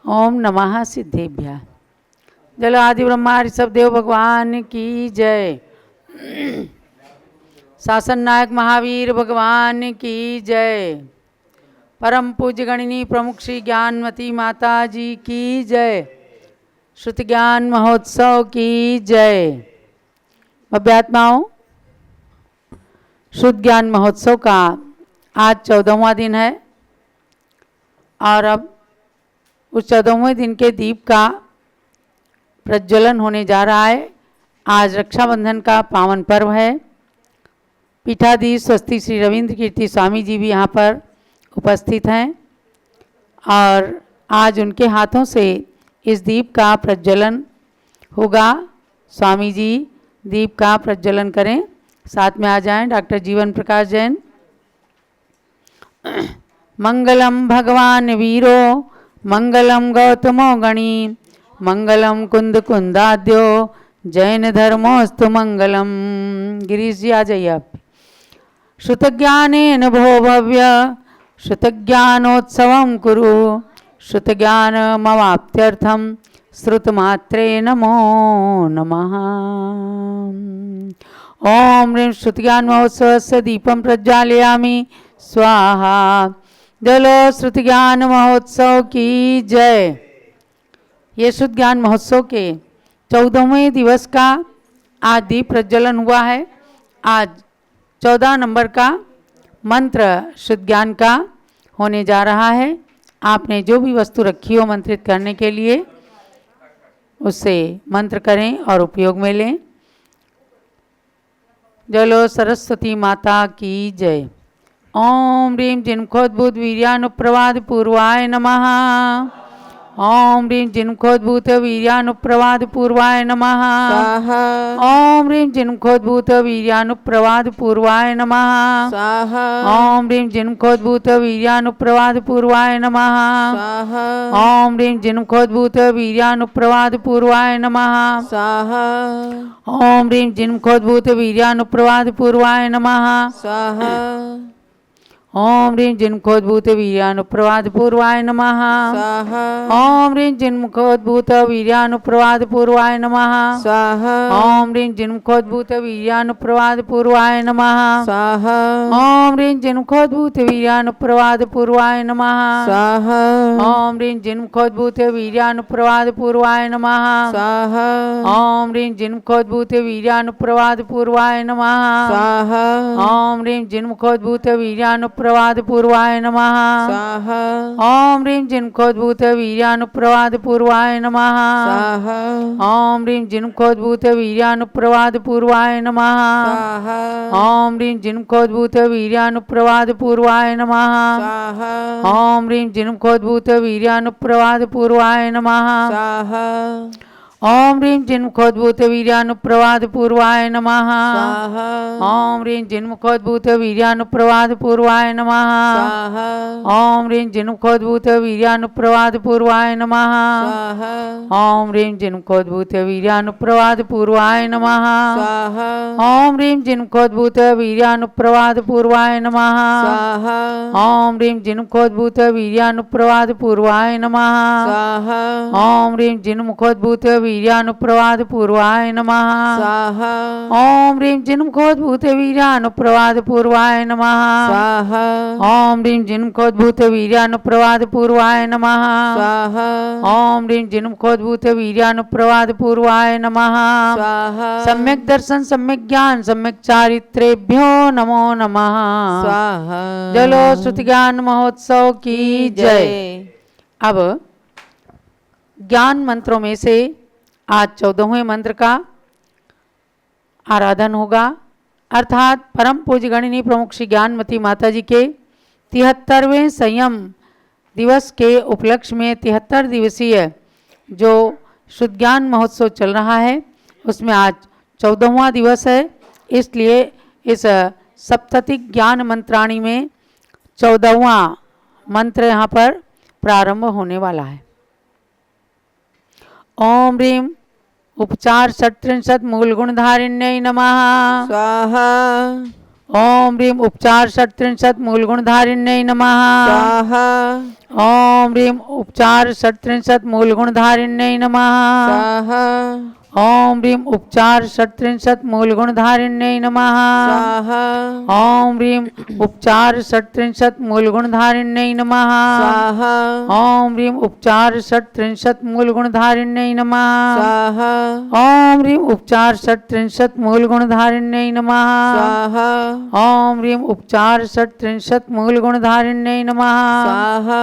ओम नमः सिद्धेभ्यः। जल आदि ब्रह्मा ऋषभ देव भगवान की जय। शासन नायक महावीर भगवान की जय। परम पूज्य गणिनी प्रमुख श्री ज्ञानमती माता जी की जय। श्रुत ज्ञान महोत्सव की जय। अभ्यात्माओं, शुद्ध ज्ञान महोत्सव का आज 14वां दिन है और अब उस 14वें दिन के दीप का प्रज्वलन होने जा रहा है। आज रक्षाबंधन का पावन पर्व है। पीठाधीश स्वस्ति श्री रविंद्र कीर्ति स्वामी जी भी यहाँ पर उपस्थित हैं और आज उनके हाथों से इस दीप का प्रज्वलन होगा। स्वामी जी दीप का प्रज्वलन करें। साथ में आ जाएं डॉक्टर जीवन प्रकाश जैन। मंगलम भगवान वीरो मंगलम गौतमो गणी मंगलम कुंद कुंदाद्यो जैन धर्मोस्तु मंगलम। गिरीश जी आ जाइए आप। श्रुतज्ञानेन भो भव्य श्रुतज्ञानोत्सवं कुरु श्रुतज्ञानमवाप्त्यर्थं श्रुतमात्रे नमो नमः। ओम ह्रीं श्रुतज्ञान महोत्सवस्य दीपं प्रज्वालयामि स्वाहा। जलो श्रुतज्ञान महोत्सव की जय। ये शुद्ध ज्ञान महोत्सव के 14वें दिवस का आज दीप प्रज्वलन हुआ है। आज 14 नंबर का मंत्र शुद्ध ज्ञान का होने जा रहा है। आपने जो भी वस्तु रखी हो मंत्रित करने के लिए उससे मंत्र करें और उपयोग में लें। जलो सरस्वती माता की जय। ओम ह्रीं जिन्मुखोद्भूत वीर्यानुप्रवाद पूर्वाय नमः। ओम ह्रीं जिन्मुखोद्भूत वीर्यानुप्रवाद पूर्वाय नमः। ओम ह्रीं जिन्मुखोद्भूत वीर्यानुप्रवाद पूर्वाय नमः। ओम ह्रीं जिन्मुखोद्भूत वीर्यानुप्रवाद पूर्वाय नमः। ओम ह्रीं जिन्मुखोद्भूत वीर्यानुप्रवाद पूर्वाय नमः। ओम ह्रीं जिन्मुखोद्भूत वीर्यानुप्रवाद पूर्वाय नमः। ओम ह्रीं जिन्मुखोद्भूत वीर्यानुप्रवाद पूर्वाय नमः। ओम ह्रीं जिन्मुखोद्भूत वीर्यानुप्रवाद पूर्वाय नमः। ओम ह्रीं जिन्मुखोद्भूत वीर्यानुप्रवाद पूर्वाय नमः। ओम ह्रीं जिन्मुखोद्भूत वीर्यानुप्रवाद पूर्वाय नमः। ओम ह्रीं जिन्मुखोद्भूत वीर्यानुप्रवाद पूर्वाय नमः। ओम ह्रीं जिन्मुखोद्भूत वीर्यानुप्रवाद पूर्वाय नमः। ओम ह्रीं जिन्मुखोद्भूत वीर्यानुप्रवाद पूर्वाय नमः। ओम ह्रीं जिन्मुखोद्भूत वीर्यानुप्रवाद पूर्वाय नमः। ओम ह्रीं जिन्मुखोद्भूत वीर्यानुप्रवाद पूर्वाय नमः। ओम ह्रीं जिन्मुखोद्भूत वीर्यानुप्रवाद पूर्वाय नमः। ओम ह्रीं जिन्मुखोद्भूत वीर्यानुप्रवाद पूर्वाय नमः। ओम ह्रीं जिन्मुखोद्भूत वीर्यानुप्रवाद पूर्वाय नमः। ओम ह्रीं जिन्मुखोद्भूत वीर्यानुप्रवाद पूर्वाय नमः। ओम ह्रीं जिन्मुखोद्भूत वीर्यानुप्रवाद पूर्वाय नमः। ओम ह्रीं जिन्मुखोद्भूत वीर्यानुप्रवाद पूर्वाय नमः। ओम ह्रीं जिन्मुखोद्भूत वीर्यानुप्रवाद पूर्वाय नमः। ओम ह्रीं जिन्मुखोद्भूत वीर्यानुप्रवाद पूर्वाय नमः। ओम ह्रीं जिन्मुखोद्भूत वीर्यानुप्रवाद पूर्वाय नमः। ओम ह्रीं जिन्मुखोद्भूत वीर्यानुप्रवाद पूर्वाय नमः। ओम ह्रीं जिन्मुखोद्भूत वीर्यानुप्रवाद पूर्वाय नमः। ओम ह्रीं जिन्मुखोद्भूत वीर्यानुप्रवाद पूर्वाय नमः। सम्यक दर्शन सम्यक ज्ञान सम्यक चारित्रेभ्यो नमो नमः। जलो श्रुत ज्ञान महोत्सव की जय। अब ज्ञान मंत्रों में से आज 14वें मंत्र का आराधन होगा, अर्थात परम पूज्य गणिनी प्रमुख श्री ज्ञानमती माता जी के 73वें संयम दिवस के उपलक्ष्य में 73 दिवसीय जो शुद्ध ज्ञान महोत्सव चल रहा है उसमें आज 14वां दिवस है। इसलिए इस सप्ततिक ज्ञान मंत्राणी में 14वां मंत्र यहाँ पर प्रारंभ होने वाला है। ओम ह्रीं उपचार 37 मूल गुणधारिण्यै नमः। स्वाहा। ओम ह्रीम उपचार षट्त्रिंशत् मूलगुणधारिण्यै नमः। स्वाहा ओम ह्रीम उपचार षट्त्रिंशत् मूलगुणधारिण्यै नमः। स्वाहा ओम ह्रीम उपचार षट्त्रिंशत् मूलगुणधारिण्यै नमः। स्वाहा ओम ह्रीम उपचार षट्त्रिंशत् मूलगुणधारिण्यै नमः। स्वाहा ओम ह्रीम उपचार षट्त्रिंशत् मूलगुणधारिण्यै नमः। स्वाहा ओम ह्रीम उपचार षट्त्रिंशत् मूलगुणधारिण्यै नमः। स्वाहा ओम ह्रीम उपचार षट्त्रिंशत् मूलगुणधारिण्यै नमः। स्वाहा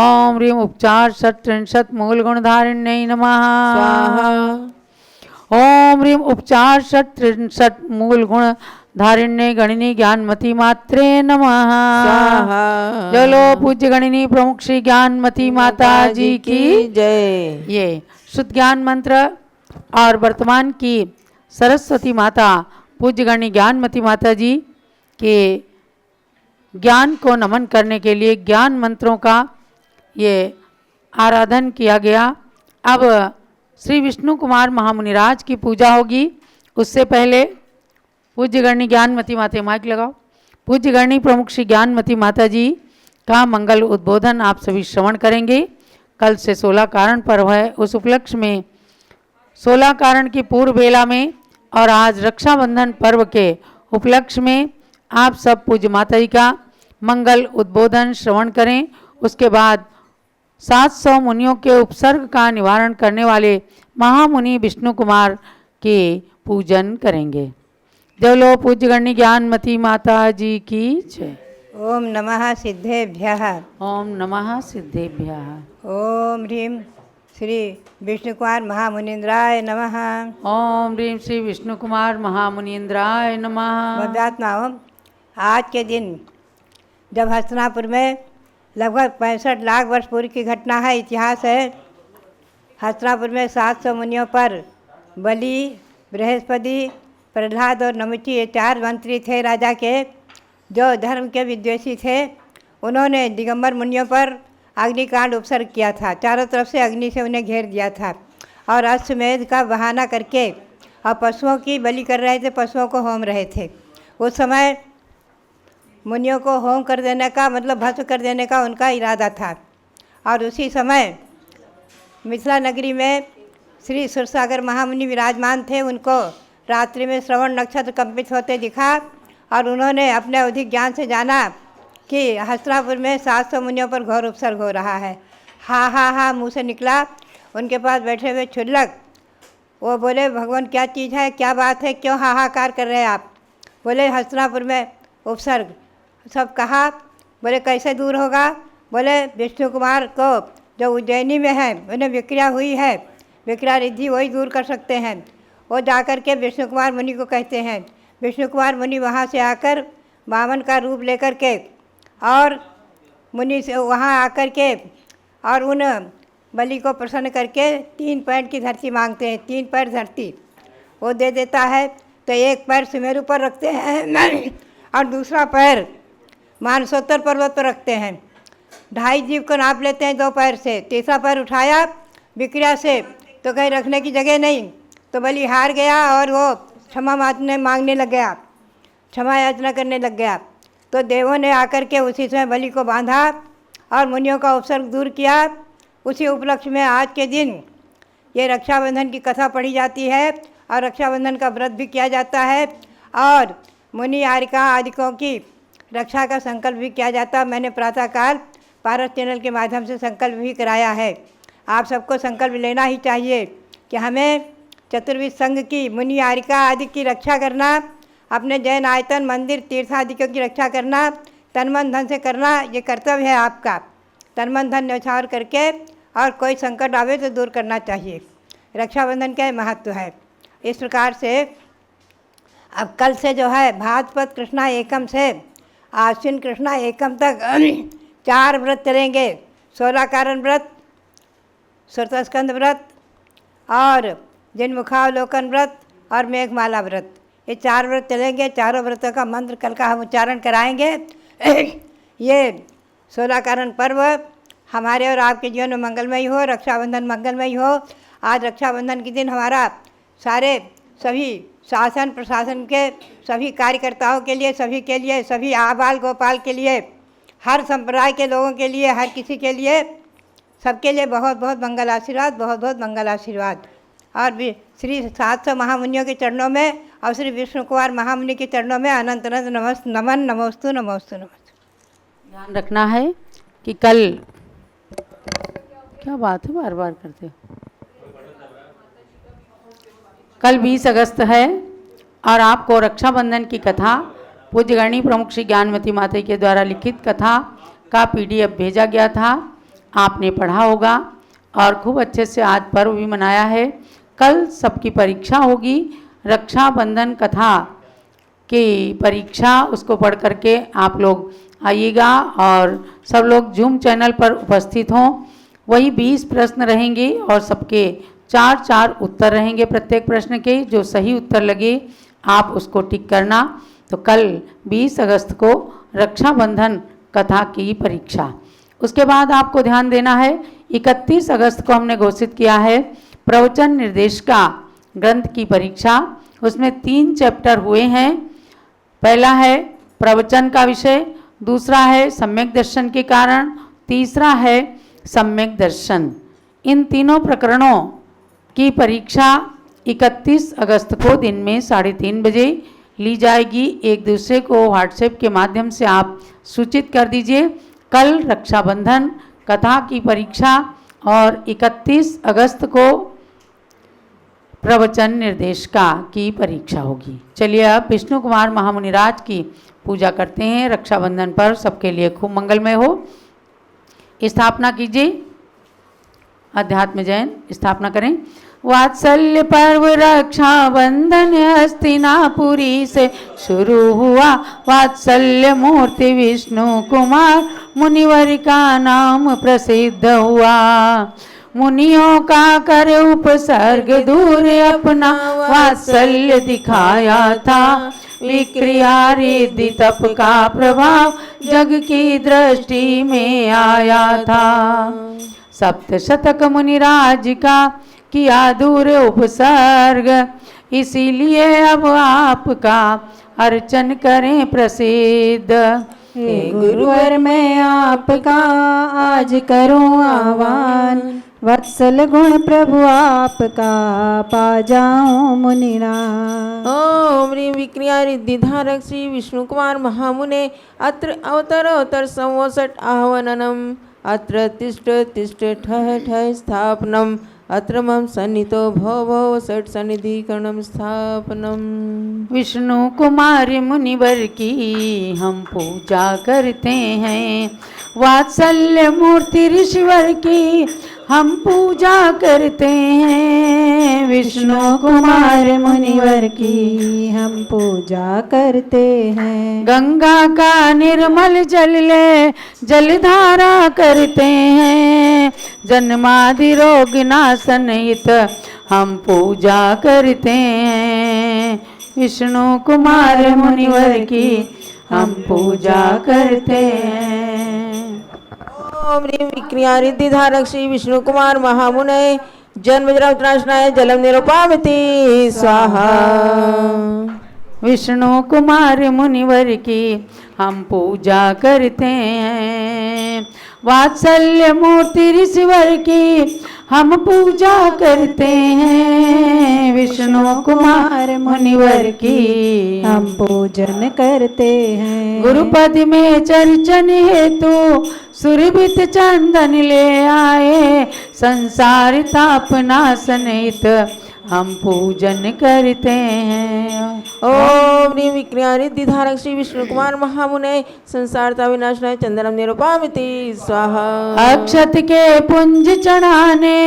ओम ह्रीम उपचार षट्त्रिंशत् मूलगुणधारिण्यै नमः। स्वाहा ओम ह्रीम उपचार षट्त्रिंशत् मूलगुणधारिण्यै गणिनी ज्ञानमती मात्रे नमः। स्वाहा चलो पूज्य गणिनी प्रमुख श्री ज्ञानमती माता जी की जय। ये शुद्ध ज्ञान मंत्र और वर्तमान की सरस्वती माता पूज्य गणिनी ज्ञानमती माता जी के ज्ञान को नमन करने के लिए ज्ञान मंत्रों का ये आराधन किया गया। अब श्री विष्णु कुमार महामुनिराज की पूजा होगी। उससे पहले पूज्य गणिनी ज्ञानमती माता, माइक लगाओ, पूज्य गणिनी प्रमुख श्री ज्ञानमती माता जी का मंगल उद्बोधन आप सभी श्रवण करेंगे। कल से 16 कारण पर्व है, उस उपलक्ष्य में 16 कारण की पूर्व बेला में और आज रक्षाबंधन पर्व के उपलक्ष्य में आप सब पूज्य माता जी का मंगल उद्बोधन श्रवण करें। उसके बाद 700 मुनियों के उपसर्ग का निवारण करने वाले महामुनि विष्णु कुमार के पूजन करेंगे। देवलो पूज्य गणिनी ज्ञानमती माता जी की जय। ओम नमः सिद्धेभ्यः। ओम नमः सिद्धेभ्यः। ओम ह्रीं श्री विष्णु कुमार महामुनीन्द्राय नमः। ओम ह्रीं श्री विष्णु कुमार महामुनीन्द्राय नमः। भव्यात्मा ओम। आज के दिन जब हस्तिनापुर में लगभग 65 लाख वर्ष पूर्व की घटना है, इतिहास है। हस्तिनापुर में 700 मुनियों पर बलि, बृहस्पति, प्रहलाद और नमुची ये 4 मंत्री थे राजा के, जो धर्म के विद्वेषी थे। उन्होंने दिगंबर मुनियों पर अग्निकांड उपसर्ग किया था। चारों तरफ से अग्नि से उन्हें घेर दिया था और अश्वमेध का बहाना करके और पशुओं की बलि कर रहे थे, पशुओं को होम रहे थे। उस समय मुनियों को होम कर देने का मतलब भस्म कर देने का उनका इरादा था। और उसी समय मिथिला नगरी में श्री सुरसागर महामुनि विराजमान थे। उनको रात्रि में श्रवण नक्षत्र कंपित होते दिखा और उन्होंने अपने अधिक ज्ञान से जाना कि हस्तिनापुर में 700 मुनियों पर घोर उपसर्ग हो रहा है। हा हा हा मुँह से निकला। उनके पास बैठे हुए क्षुल्लक वो बोले, भगवान क्या चीज़ है, क्या बात है, क्यों हाहाकार कर रहे हैं आप? बोले हस्तिनापुर में उपसर्ग। सब कहा। बोले कैसे दूर होगा? बोले विष्णु कुमार को जो उज्जैनी में है उन्हें विक्रिया हुई है, विक्रिया रिद्धि वही दूर कर सकते हैं। वो जाकर के विष्णु कुमार मुनि को कहते हैं। विष्णु कुमार मुनि वहाँ से आकर वामन का रूप लेकर के और मुनि से वहाँ आकर के और उन बलि को प्रसन्न करके 3 पैर की धरती मांगते हैं। 3 पैर धरती वो दे देता है। तो एक पैर सुमेरु पर रखते हैं और दूसरा पैर मानसोत्तर पर्वत पर रखते हैं। 2.5 जीव को नाप लेते हैं 2 पैर से। तीसरा पैर उठाया विक्रिया से तो कहीं रखने की जगह नहीं, तो बलि हार गया और वो क्षमा मांगने लग गया, क्षमा याचना करने लग गया। तो देवों ने आकर के उसी समय बलि को बांधा और मुनियों का उपसर्ग दूर किया। उसी उपलक्ष्य में आज के दिन ये रक्षाबंधन की कथा पढ़ी जाती है और रक्षाबंधन का व्रत भी किया जाता है और मुनि आरिका आदिकों की रक्षा का संकल्प भी किया जाता है। मैंने प्रातःकाल पारस चैनल के माध्यम से संकल्प भी कराया है। आप सबको संकल्प लेना ही चाहिए कि हमें चतुर्विध संघ की, मुनि आरिका आदि की रक्षा करना, अपने जैन आयतन मंदिर तीर्थ आदिकों की रक्षा करना, तन मन धन से करना, ये कर्तव्य है आपका। तन मन धन न्यौछावर करके और कोई संकट आवे तो दूर करना चाहिए। रक्षाबंधन का महत्व है। इस प्रकार से अब कल से जो है भाद्रपद कृष्णा एकम से आश्विन कृष्णा एकम तक 4 व्रत चलेंगे। 16 कारण व्रत, श्रुतस्कंद व्रत और जिनमुखावलोकन व्रत और मेघमाला व्रत, ये 4 व्रत चलेंगे। चारों व्रतों का मंत्र कल का हम उच्चारण कराएंगे। ये 16 कारण पर्व हमारे और आपके जीवन में मंगलमयी हो, रक्षाबंधन मंगलमयी हो। आज रक्षाबंधन के दिन हमारा सारे सभी शासन प्रशासन के सभी कार्यकर्ताओं के लिए, सभी आबाल गोपाल के लिए, हर संप्रदाय के लोगों के लिए, हर किसी के लिए, सबके लिए बहुत बहुत मंगल आशीर्वाद, बहुत बहुत मंगल आशीर्वाद। और भी श्री 700 महामुनियों के चरणों में और श्री विष्णु कुमार महामुनि के चरणों में अनंत अनंत नमन, नमोस्तु नमोस्तु नमोस्तु। ध्यान रखना है कि कल, क्या बात है बार बार करते हो, कल 20 अगस्त है और आपको रक्षाबंधन की कथा पूज्य गणी प्रमुख श्री ज्ञानमती माता के द्वारा लिखित कथा का PDF भेजा गया था, आपने पढ़ा होगा और खूब अच्छे से आज पर्व भी मनाया है। कल सबकी परीक्षा होगी, रक्षाबंधन कथा की परीक्षा, उसको पढ़ करके आप लोग आइएगा और सब लोग जूम चैनल पर उपस्थित हों। वही 20 प्रश्न रहेंगे और सबके 4-4 उत्तर रहेंगे प्रत्येक प्रश्न के। जो सही उत्तर लगे आप उसको टिक करना। तो कल 20 अगस्त को रक्षाबंधन कथा की परीक्षा। उसके बाद आपको ध्यान देना है, 31 अगस्त को हमने घोषित किया है प्रवचन निर्देशिका ग्रंथ की परीक्षा। उसमें 3 चैप्टर हुए हैं। पहला है प्रवचन का विषय, दूसरा है सम्यक दर्शन के कारण, तीसरा है सम्यक दर्शन। इन तीनों प्रकरणों की परीक्षा 31 अगस्त को दिन में 3:30 बजे ली जाएगी। एक दूसरे को व्हाट्सएप के माध्यम से आप सूचित कर दीजिए। कल रक्षाबंधन कथा की परीक्षा और 31 अगस्त को प्रवचन निर्देशिका की परीक्षा होगी। चलिए अब विष्णु कुमार महामुनिराज की पूजा करते हैं। रक्षाबंधन पर सबके लिए खूब मंगलमय हो। स्थापना कीजिए, अध्यात्म जैन स्थापना करें। वात्सल्य पर्व रक्षाबंधन हस्तिनापुरी से शुरू हुआ। वात्सल्य मूर्ति विष्णु कुमार मुनिवर का नाम प्रसिद्ध हुआ। मुनियों का कर उपसर्ग दूर अपना वात्सल्य दिखाया था। विक्रिया रिद्धि तप का प्रभाव जग की दृष्टि में आया था। सप्तशतक मुनिराज का किया दूर उपसर्ग, इसीलिए अब आपका अर्चन करें प्रसिद्ध। हे गुरुवर मैं आपका आज करूं आह्वान, वत्सल गुण प्रभु आपका पा जाऊं मुनिना। ओम ह्रीं विक्रिया रिद्धि धारक श्री विष्णु कुमार महामुने अत्र अवतर संवसट आह्वाननम। अत्र तिष्ठ तिष्ठ ठः ठः स्थापनम। अत्र मम सन्नितो भव भव सट सन्निधिकरणम स्थापनम। विष्णु कुमार मुनिवर की हम पूजा करते हैं। वात्सल्य मूर्ति ऋषिवर की हम पूजा करते हैं। विष्णु कुमार मुनिवर की हम पूजा करते हैं। गंगा का निर्मल जल ले जलधारा करते हैं। जन्मादि रोग नाशन हित हम पूजा करते हैं। विष्णु कुमार मुनिवर की हम पूजा करते हैं। ओम ह्रीं विक्रिया रिद्धि धारक श्री विष्णु कुमार महामुने जन्म जरावतनाशनाय जलम निरुपामिति स्वाहा। विष्णु कुमार मुनिवर की हम पूजा करते हैं। वात्सल्य मूर्ति ऋषिवर की हम पूजा करते हैं। विष्णु कुमार मुनिवर की हम पूजन करते हैं। गुरुपद में चर्चन हेतु सुरभित चंदन ले आए। संसार ताप नाशन हित हम पूजन करते हैं। ओम ह्रीं विक्रिया रिद्धि धारक श्री विष्णु कुमार महामुने संसारता विनाशनाय चंदनम निरुपामिति स्वाहा। अक्षत के पुंज चढ़ाने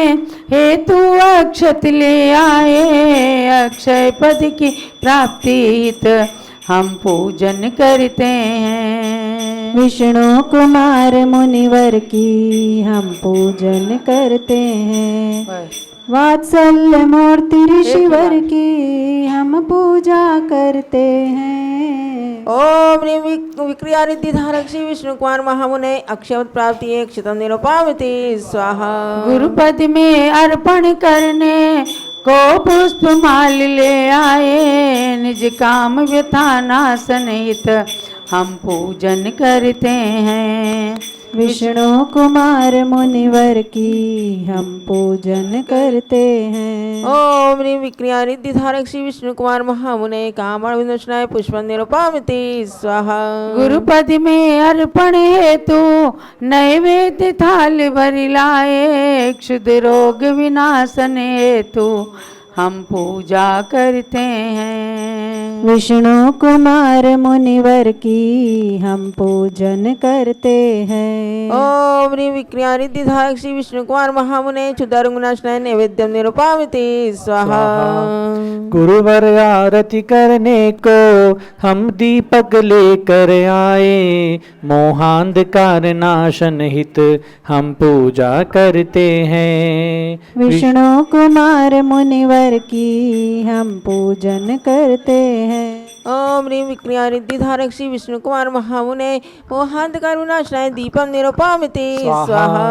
हेतु अक्षत ले आए। अक्षय पद की प्राप्ति हित हम पूजन करते हैं। विष्णु कुमार मुनिवर की हम पूजन करते हैं। वात्सल्य मूर्ति ऋषिवर की हम पूजा करते हैं। ओम ह्रीं विक्रिया रिद्धि धारक श्री विष्णु कुमार महामुने अक्षत प्राप्ति क्षतम निरुपामिति स्वाहा। गुरुपद में अर्पण करने को पुष्प माल ले आए, निज काम व्यथा नाशन हित हम पूजन करते हैं। विष्णु कुमार मुनिवर की हम पूजन करते हैं। ओम ह्रीं विक्रिया रिद्धि धारक श्री विष्णु कुमार महामुने कामण विनोचनाय पुष्पं निरूपयामि स्वाहा। गुरुपद में अर्पण हेतु नैवेद्य थाल भरि लाए, क्षुद्र रोग विनाशन हेतु हम पूजा करते हैं। विष्णु कुमार मुनिवर की हम पूजन करते हैं। ओम ह्रीं विक्रिया रिद्धि धारक श्री विष्णु कुमार महामुने क्षुद्र गुणाशनाय नैवेद्यम निरूपयामि स्वाहा। गुरुवर आरती करने को हम दीपक लेकर आए, मोहांधकार नाशन हित हम पूजा करते हैं। विष्णु कुमार मुनिवर की हम पूजन करते हैं। ओम ह्रीं विक्रिया रिद्धि धारक श्री विष्णु कुमार महामुने मोहांधकार विनाशनाय दीपम निरूपयामि स्वाहा।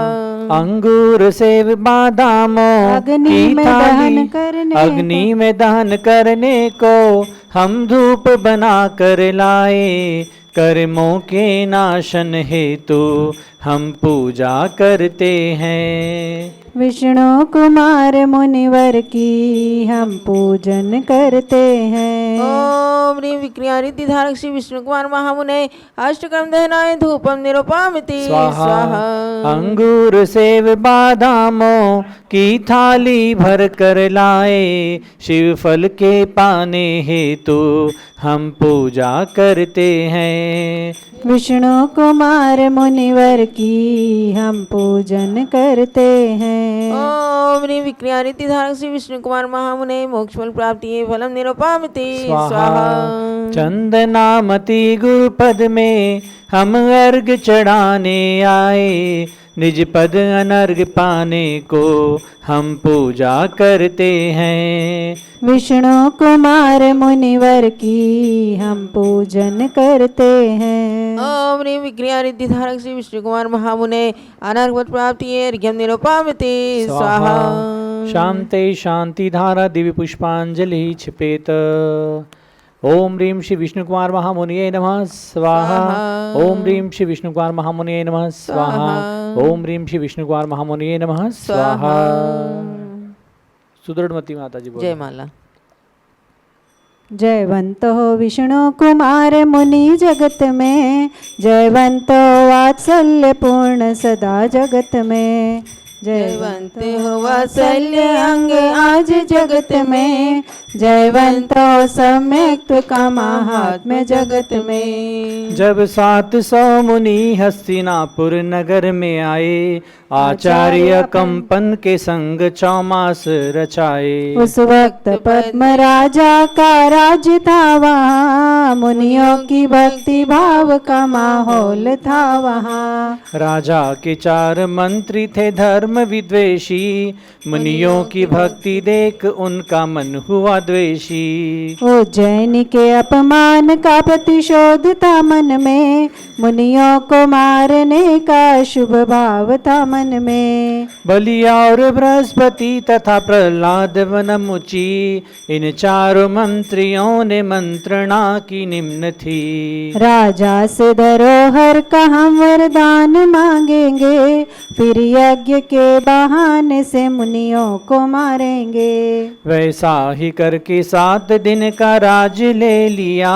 अंगूर सेब बादामों अग्नि की में थाली, दहन करने अग्नि में दहन करने को हम धूप बना कर लाए, कर्मों के नाशन हेतु हम पूजा करते हैं। विष्णु कुमार मुनिवर की हम पूजन करते हैं। ओम ह्रीं विक्रिया रिद्धि धारक श्री विष्णु कुमार महामुने अष्टकर्म दहनाय धूपम निरूपयामि स्वाहा। अंगूर सेब बादामों की थाली भर कर लाए, शिव फल के पाने हेतु हम पूजा करते हैं। विष्णु कुमार मुनिवर की हम पूजन करते हैं। ओम ह्रीं विक्रिया रिद्धि धारक श्री विष्णु कुमार महामुने मोक्ष फल प्राप्ति फलम निरूपयामि स्वाहा। चंदनामति गुरुपद में हम अर्घ चढ़ाने आए, निज पद अनर्घ पाने को हम पूजा करते हैं। विष्णु कुमार मुनिवर की हम पूजन करते हैं। ओम ह्रीं विक्रिया रिद्धि धारक श्री विष्णु कुमार महामुने अनर्घ फल प्राप्ति अर्घ्यम निरूपयामि स्वाहा। शांति शांति धारा दिव्य पुष्पांजलि छिपेत। ओम ह्रीं श्री विष्णु कुमार महामुनिये नमः स्वाहा। ओम ह्रीं श्री विष्णु कुमार महामुनिये नमः स्वाहा। ओम ह्रीं श्री विष्णु कुमार महामुनिये नमः स्वाहा। सुदृढ़मती माता जी बोलो। जय माला। जयवंतो विष्णु कुमार मुनि जगत में, जयवंतो वात्सल्य पूर्ण सदा जगत में। जयवंत हो वात्सल्य अंग आज जगत में, जयवंतो सम्यक का महात्म्य जगत में। जब 700 मुनि हस्तिनापुर नगर में आए, आचार्य कंपन के संग 4 मास रचाए। उस वक्त पद्म राजा का राज्य था वहाँ, मुनियों की भक्ति भाव का माहौल था वहाँ। राजा के 4 मंत्री थे धर्म विद्वेषी, मुनियों की भक्ति देख उनका मन हुआ द्वेषी। उज्जैन के अपमान का प्रतिशोध था मन में, मुनियों को मारने का शुभ भाव था मन में। बलि और बृहस्पति तथा प्रहलाद वनमुचि, इन 4 मंत्रियों ने मंत्रणा की निम्न थी। राजा से धरोहर का हम वरदान मांगेंगे, फिर यज्ञ के बहाने से मुनियों को मारेंगे। वैसा ही करके 7 दिन का राज ले लिया,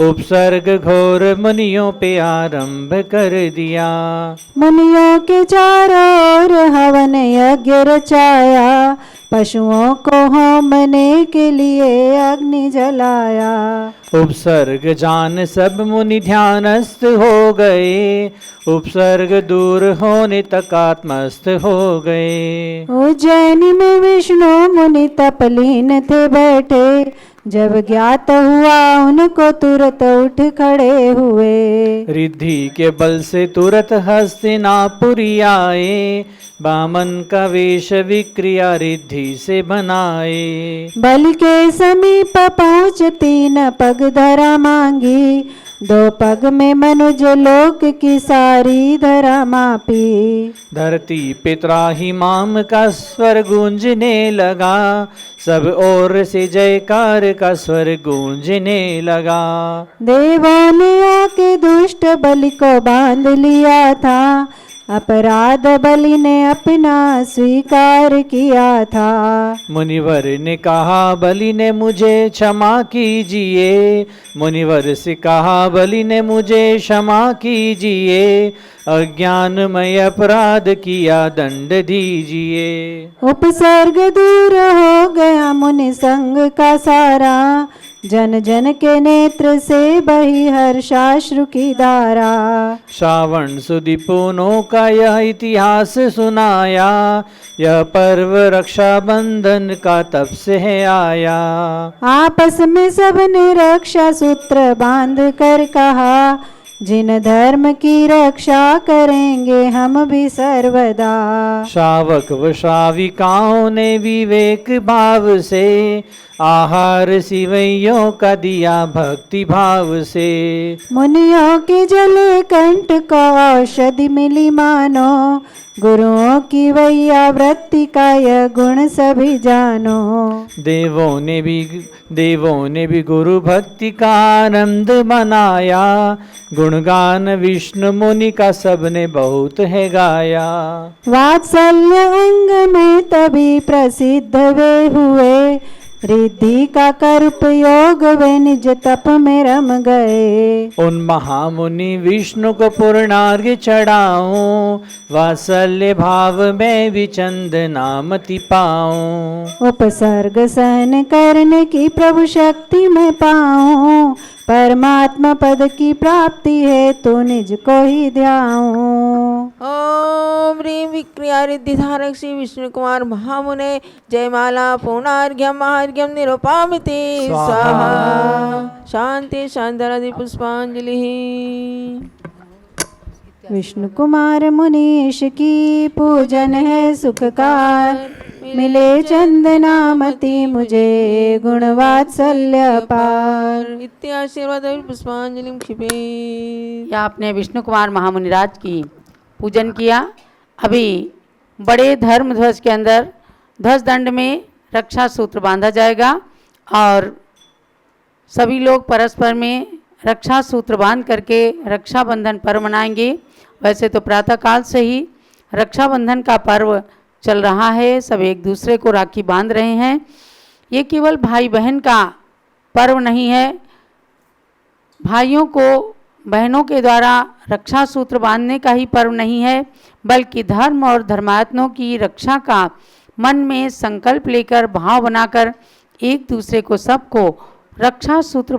उपसर्ग घोर मुनियों पे आरंभ कर दिया। मुनियों के चारों ओर हवन यज्ञ रचाया, पशुओं को होमने के लिए अग्नि जलाया। उपसर्ग जान सब मुनि ध्यानस्थ हो गए, उपसर्ग दूर होने तक आत्मस्थ हो गए। उज्जैन में विष्णु मुनि तपलीन थे बैठे, जब ज्ञात हुआ उनको तुरंत उठ खड़े हुए। रिद्धि के बल से तुरंत हस्तिनापुरी आए, बामन का वेश विक्रिया रिद्धि से बनाए। बल के समीप पहुँच 3 पग धरा मांगी, दो पग में मनुज लोक की सारी धरा मापी। धरती पे त्राहिमाम का स्वर गूंजने लगा, सब ओर से जयकार का स्वर गूंजने लगा। देवों ने आके दुष्ट बलि को बांध लिया था, अपराध बलि ने अपना स्वीकार किया था। मुनिवर ने कहा बलि ने मुझे क्षमा कीजिए, मुनिवर से कहा बलि ने मुझे क्षमा कीजिए, अज्ञानमय अपराध किया दंड दीजिए। उपसर्ग दूर हो गया मुनि संग का सारा, जन जन के नेत्र से बही हर्षाश्रु की धारा। श्रावण सुदी पूनों का यह इतिहास सुनाया, यह पर्व रक्षाबंधन का तब से है आया। आपस में सबने रक्षा सूत्र बांध कर कहा, जिन धर्म की रक्षा करेंगे हम भी सर्वदा। श्रावक व श्राविकाओं ने विवेक भाव से, आहार सिवैयों का दिया भक्ति भाव से। मुनियों के जले कंठ को औषधि मिली मानो, गुरुओं की वैया वृत्ति का यह गुण सभी जानो। देवों ने भी गुरु भक्ति का आनंद मनाया, गुणगान विष्णु मुनि का सबने बहुत है गाया। वात्सल्य अंग में तभी प्रसिद्ध वे हुए, रिद्धि का कर उपयोग वे निज तप में रम गए। उन महामुनि विष्णु को पूर्णार्घ्य चढ़ाऊं, वात्सल्य भाव में भी चंदनामति पाऊं। उपसर्ग सहन करने की प्रभु शक्ति में पाऊं, परमात्मा पद की प्राप्ति है तो निज को ही ध्याऊं। ओम ह्रीं विक्रिया रिद्धि धारक श्री विष्णु कुमार महामुने जयमाला पूर्णार्घ्यम महार्घ्यम निरूपामिति स्वाहा। शांति शांति पुष्पांजलि। विष्णु कुमार मुनीश की पूजन है सुखकार, मिले चंदनामति मुझे गुण वात्सल्य पार। इत्याशीर्वाद पुष्पांजलि क्षिपे। या आपने विष्णु कुमार महामुनिराज की पूजन किया। अभी बड़े धर्म ध्वज के अंदर ध्वज दंड में रक्षा सूत्र बांधा जाएगा और सभी लोग परस्पर में रक्षा सूत्र बांध करके रक्षाबंधन पर्व मनाएंगे। वैसे तो प्रातःकाल से ही रक्षाबंधन का पर्व चल रहा है, सब एक दूसरे को राखी बांध रहे हैं। ये केवल भाई बहन का पर्व नहीं है, भाइयों को बहनों के द्वारा रक्षा सूत्र बांधने का ही पर्व नहीं है, बल्कि धर्म और धर्मात्मों की रक्षा का मन में संकल्प लेकर भाव बनाकर एक दूसरे को सबको रक्षा सूत्र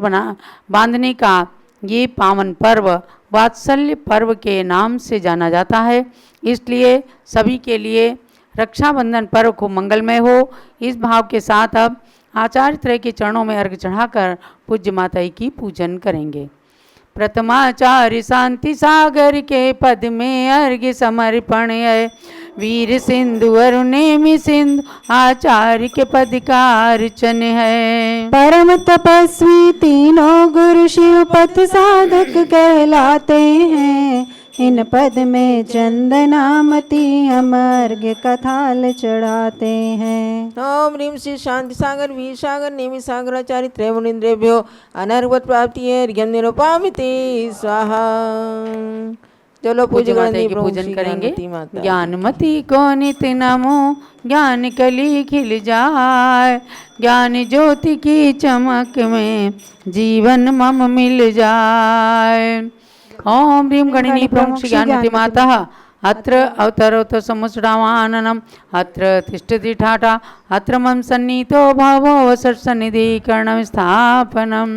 बांधने का ये पावन पर्व वात्सल्य पर्व के नाम से जाना जाता है। इसलिए सभी के लिए रक्षाबंधन पर्व को मंगलमय हो, इस भाव के साथ अब आचार्य त्रय के चरणों में अर्घ्य चढ़ाकर पूज्य माता की पूजन करेंगे। प्रथमाचार्य शांति सागर के पद में अर्घ्य समर्पण है, वीर सिंधु अरुणेमि सिंधु आचार्य के पद का अर्चन है। परम तपस्वी तीनों गुरु शिव पथ साधक कहलाते हैं, इन पद में चंदनामति हम अर्घ्य कथाल चढ़ाते हैं। ओम ह्रीं श्री शांति सागर वीर सागर नेमि सागराचार्य त्रयमुनिन्द्रेभ्यो अनर्गवत प्राप्ति है अर्घ्यम निरूपामिति स्वाहा। चलो पूज्य माता की पूजन करेंगे। ज्ञानमती को नित नमो, ज्ञान कली खिल जाए, ज्ञान ज्योति की चमक में जीवन मम मिल जाए। ओम ह्रीं गणिनी प्रमुख ज्ञानमती माता अत्र अवतरोत समुसडावाननम अत्र तिष्ठति ठाठा अत्र मम सन्नीतो भावो वसत्सन्निधि करणं स्थापनम।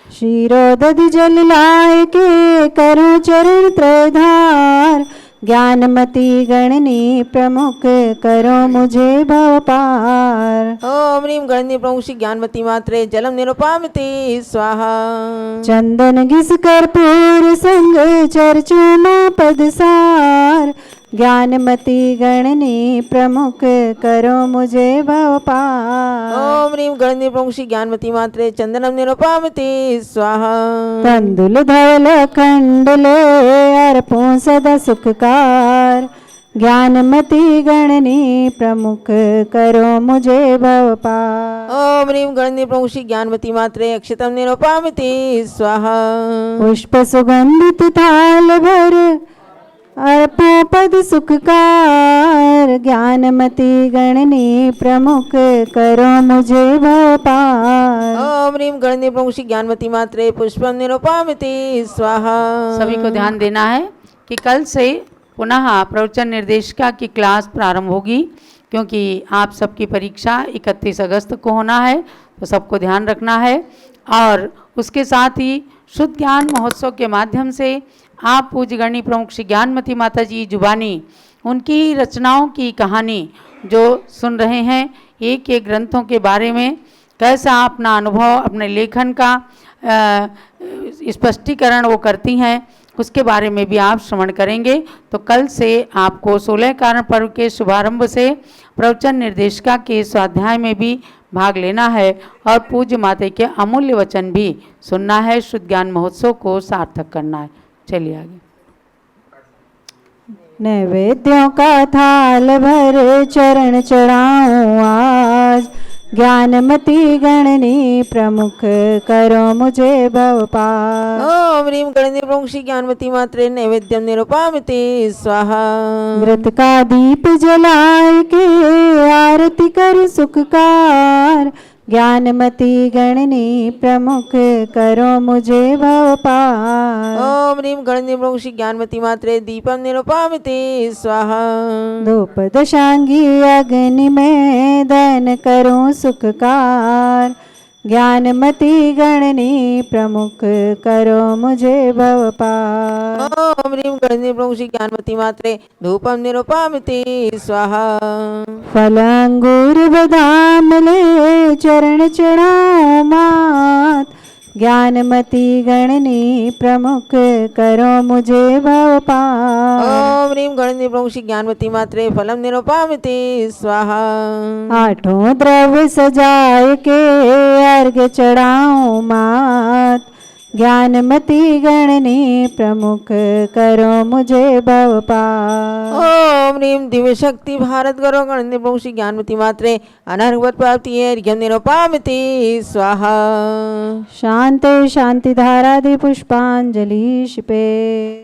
क्षीरोदधि जल लाय के करो चरण त्रयधार, ज्ञानमती गणनी प्रमुख करो मुझे भव पार। ओम ह्रीं गणनी प्रमुख ज्ञानमती मात्रे जलम निरूपामिति स्वाहा। चंदन घिस कर्पूर संग चर्चो मां पद सार, ज्ञानमती गणनी प्रमुख करो मुझे भव पार। ओम ह्रीं गणनी प्रमुख श्री ज्ञानमती मात्रे चंदनम निरुपामते स्वाहा। तंदुल धवल खंडले अर्पूं सदा सुखकार। ज्ञानमती गणनी प्रमुख करो मुझे भव पार। ओम ह्रीं गणनी प्रमुख श्री ज्ञानमती मात्रे अक्षतम निरुपामते स्वाहा। पुष्प सुगंधित थाल भर अर्पों पद सुखकार। ज्ञानमती गणनी प्रमुख करो मुझे भव पार। ओम ह्रीं गणनी प्रमुख श्री ज्ञानमती मात्रे पुष्पम निरुपामते स्वाहा। सभी को ध्यान देना है कि कल से पुनः प्रवचन निर्देशिका की क्लास प्रारंभ होगी, क्योंकि आप सबकी परीक्षा 31 अगस्त को होना है, तो सबको ध्यान रखना है। और उसके साथ ही शुद्ध ज्ञान महोत्सव के माध्यम से आप पूज्य गणनी प्रमुख श्री ज्ञानमती माता जी जुबानी उनकी रचनाओं की कहानी जो सुन रहे हैं, एक एक ग्रंथों के बारे में कैसा अपना अनुभव, अपने लेखन का स्पष्टीकरण वो करती हैं, उसके बारे में भी आप श्रवण करेंगे। तो कल से आपको 16 कारण पर्व के शुभारंभ से प्रवचन निर्देशिका के स्वाध्याय में भी भाग लेना है और पूज्य माता के अमूल्य वचन भी सुनना है, शुद्ध ज्ञान महोत्सव को सार्थक करना है। चलिए आगे। नैवेद्यों का थाल भर चरण चढ़ाऊं आज। ज्ञानमती गणनी प्रमुख करो मुझे भव पार। ओम ह्रीं गणनी प्रमुख श्री ज्ञानमती मात्रे नैवेद्यम निरुपामते स्वाहा। व्रत का दीप जलाए के आरती कर सुखकार। ज्ञानमती गणनी प्रमुख करो मुझे भव पार। ओम ह्रीं गणनी प्रमुख श्री ज्ञानमती मात्रे दीपम निरुपामते स्वाहा। धूप दशांगी अग्नि में दहन करूं सुखकार। ज्ञानमती गणनी प्रमुख करो मुझे भव पार। ओम ह्रीं गणनी प्रमुख श्री ज्ञानमती मात्रे धूपम निरुपामते स्वाहा। फल अंगूर बदाम ले चरण चढ़ाऊं मात। ज्ञानमती गणनी प्रमुख करो मुझे भव पार। ओम ह्रीं गणनी प्रमुख श्री ज्ञानमती मात्रे फलम निरुपामते स्वाहा। आठों द्रव्य सजाए के अर्घ्य चढ़ाऊं मात। ज्ञानमती गणनी प्रमुख करो मुझे भव पार। ओम ह्रीं दिव्य शक्ति भारत गौरव गणनी प्रमुख श्री ज्ञानमती मात्रे अनर्घवत प्राप्ति अर्घ्यम निरुपामते स्वाहा। शांति शांति धारादि पुष्पांजलि शिपे।